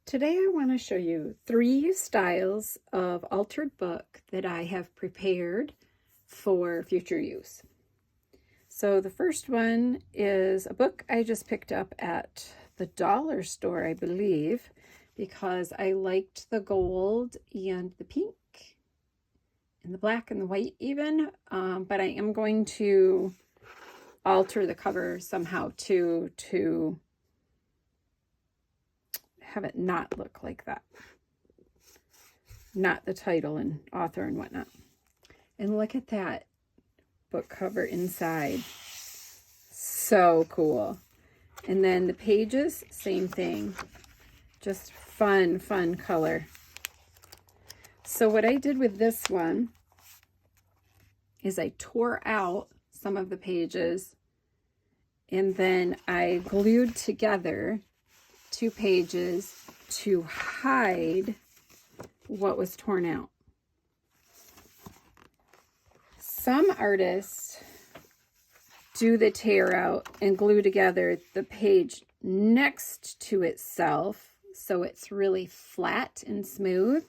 Today I want to show you 3 styles of altered book that I have prepared for future use. So the first one is a book I just picked up at the dollar store, I believe, because I liked the gold and the pink and the black and the white even, but I am going to alter the cover somehow to have it not look like that. Not the title and author and whatnot. And look at that book cover inside. So cool. And then the pages, same thing. Just fun color. So what I did with this one is I tore out some of the pages and then I glued together 2 pages to hide what was torn out. Some artists do the tear out and glue together the page next to itself so it's really flat and smooth,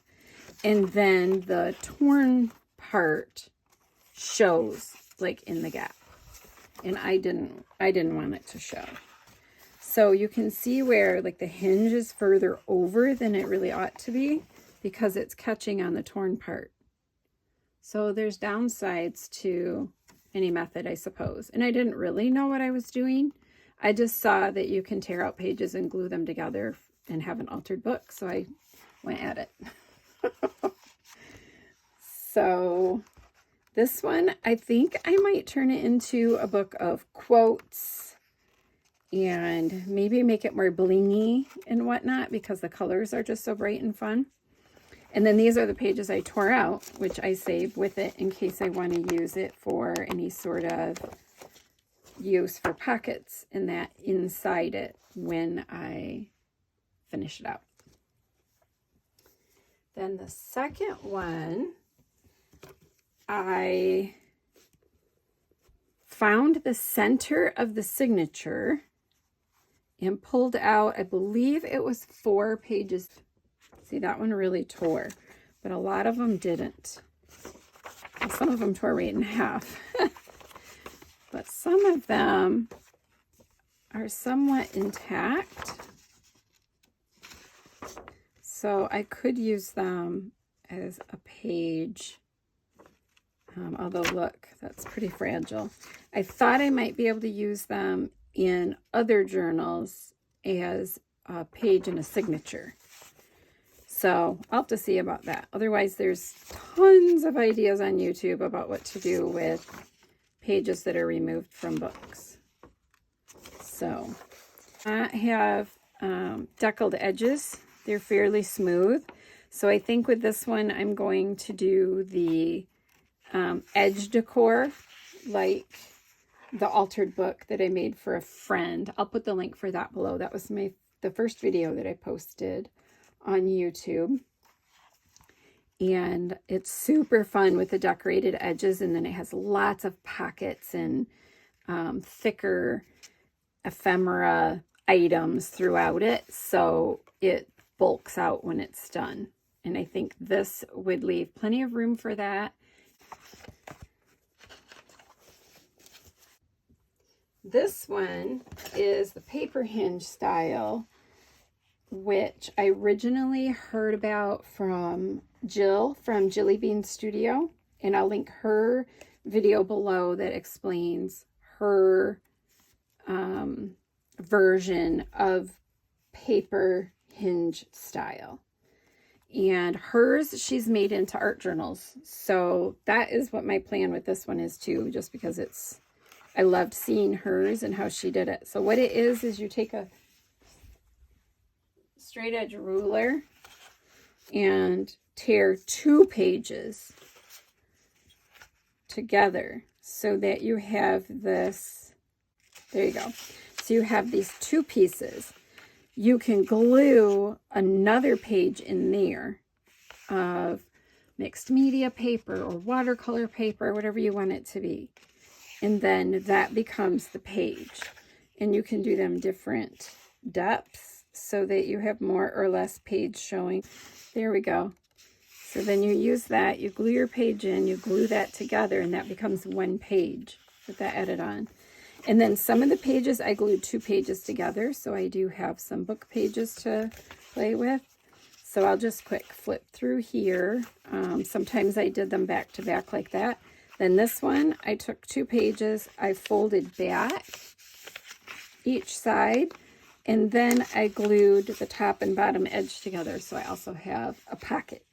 and then the torn part shows like in the gap, and I didn't want it to show. So you can see where like the hinge is further over than it really ought to be because it's catching on the torn part. So there's downsides to any method, I suppose. And I didn't really know what I was doing. I just saw that you can tear out pages and glue them together and have an altered book. So I went at it. So this one, I think I might turn it into a book of quotes and maybe make it more blingy and whatnot because the colors are just so bright and fun. And then these are the pages I tore out, which I save with it in case I want to use it for any sort of use for pockets and that inside it when I finish it out. Then the second one, I found the center of the signature and pulled out, I believe it was 4 pages. See, that one really tore, but a lot of them didn't. Well, some of them tore right in half, but some of them are somewhat intact. So I could use them as a page, although look, that's pretty fragile. I thought I might be able to use them in other journals as a page and a signature. So I'll have to see about that. Otherwise, there's tons of ideas on YouTube about what to do with pages that are removed from books. So I have deckled edges. They're fairly smooth. So I think with this one, I'm going to do the edge decor like the altered book that I made for a friend. I'll put the link for that below. That was the first video that I posted on YouTube, and it's super fun with the decorated edges, and then it has lots of pockets and thicker ephemera items throughout it, so it bulks out when it's done, and I think this would leave plenty of room for that. This one is the paper hinge style, which I originally heard about from Jill from Jilly Bean Studio, and I'll link her video below that explains her version of paper hinge style. And hers, she's made into art journals, so that is what my plan with this one is too, just because I loved seeing hers and how she did it. So what it is you take a straight edge ruler and tear 2 pages together so that you have this, there you go. So you have these 2 pieces. You can glue another page in there of mixed media paper or watercolor paper, whatever you want it to be. And then that becomes the page. And you can do them different depths. so that you have more or less page showing. There we go. So then you use that, you glue your page in, you glue that together, and that becomes one page with that edit on. And then some of the pages, I glued 2 pages together, so I do have some book pages to play with. So I'll just quick flip through here. Sometimes I did them back to back like that. Then this one, I took 2 pages, I folded back each side, and then I glued the top and bottom edge together, so I also have a pocket.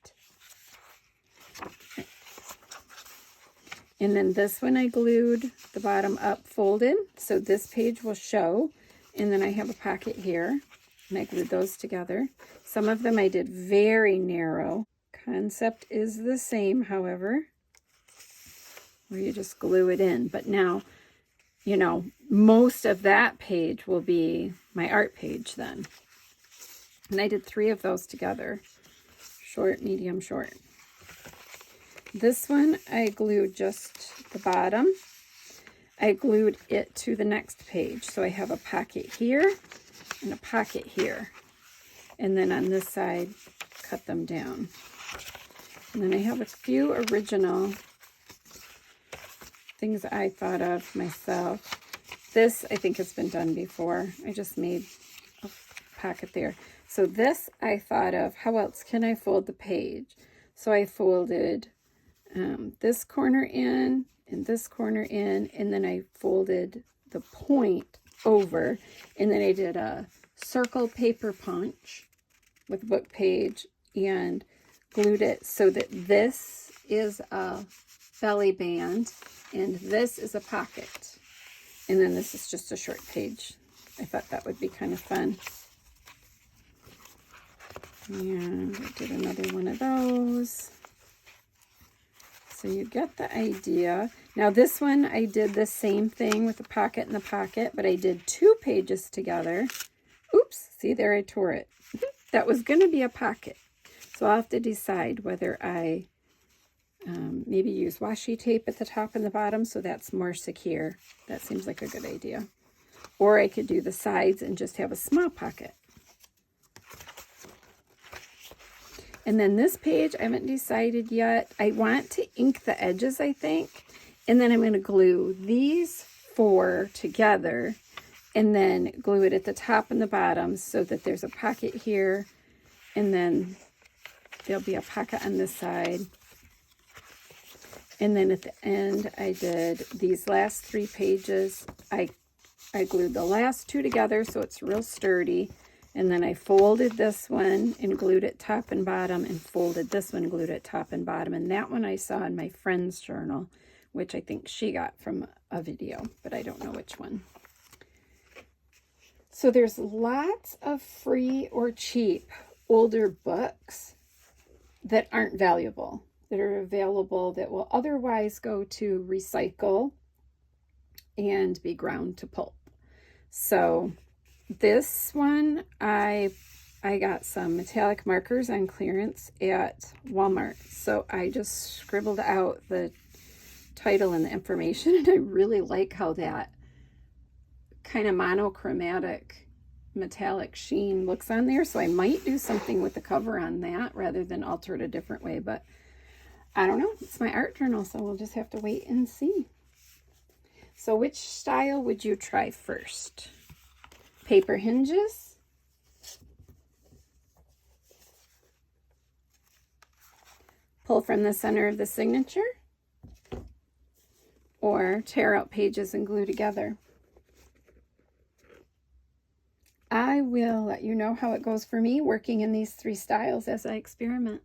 And then this one I glued the bottom up folded, so this page will show. And then I have a pocket here, and I glued those together. Some of them I did very narrow. Concept is the same, however, where you just glue it in. But now, you know, most of that page will be my art page then. And I did 3 of those together. Short, medium, short. This one, I glued just the bottom. I glued it to the next page. So I have a pocket here and a pocket here. And then on this side, cut them down. And then I have a few original things I thought of myself. This, I think, has been done before. I just made a pocket there. So this, I thought of, how else can I fold the page? So I folded this corner in and this corner in, and then I folded the point over, and then I did a circle paper punch with book page and glued it so that this is a belly band and this is a pocket, and then this is just a short page. I thought that would be kind of fun. And I did another one of those. So you get the idea. Now this one, I did the same thing with the pocket and the pocket, but I did 2 pages together. Oops, see there, I tore it. That was going to be a pocket. So I'll have to decide whether I maybe use washi tape at the top and the bottom so that's more secure. That seems like a good idea. Or I could do the sides and just have a small pocket. And then this page, I haven't decided yet. I want to ink the edges, I think. And then I'm going to glue these 4 together and then glue it at the top and the bottom so that there's a pocket here. And then there'll be a pocket on this side. And then at the end, I did these last 3 pages. I glued the last 2 together so it's real sturdy. And then I folded this one and glued it top and bottom, and folded this one and glued it top and bottom. And that one I saw in my friend's journal, which I think she got from a video, but I don't know which one. So there's lots of free or cheap older books that aren't valuable, that are available that will otherwise go to recycle and be ground to pulp. So this one, I got some metallic markers on clearance at Walmart. So I just scribbled out the title and the information, and I really like how that kind of monochromatic metallic sheen looks on there. So I might do something with the cover on that rather than alter it a different way, but I don't know. It's my art journal, so we'll just have to wait and see. So which style would you try first? Paper hinges, pull from the center of the signature, or tear out pages and glue together. I will let you know how it goes for me working in these 3 styles as I experiment.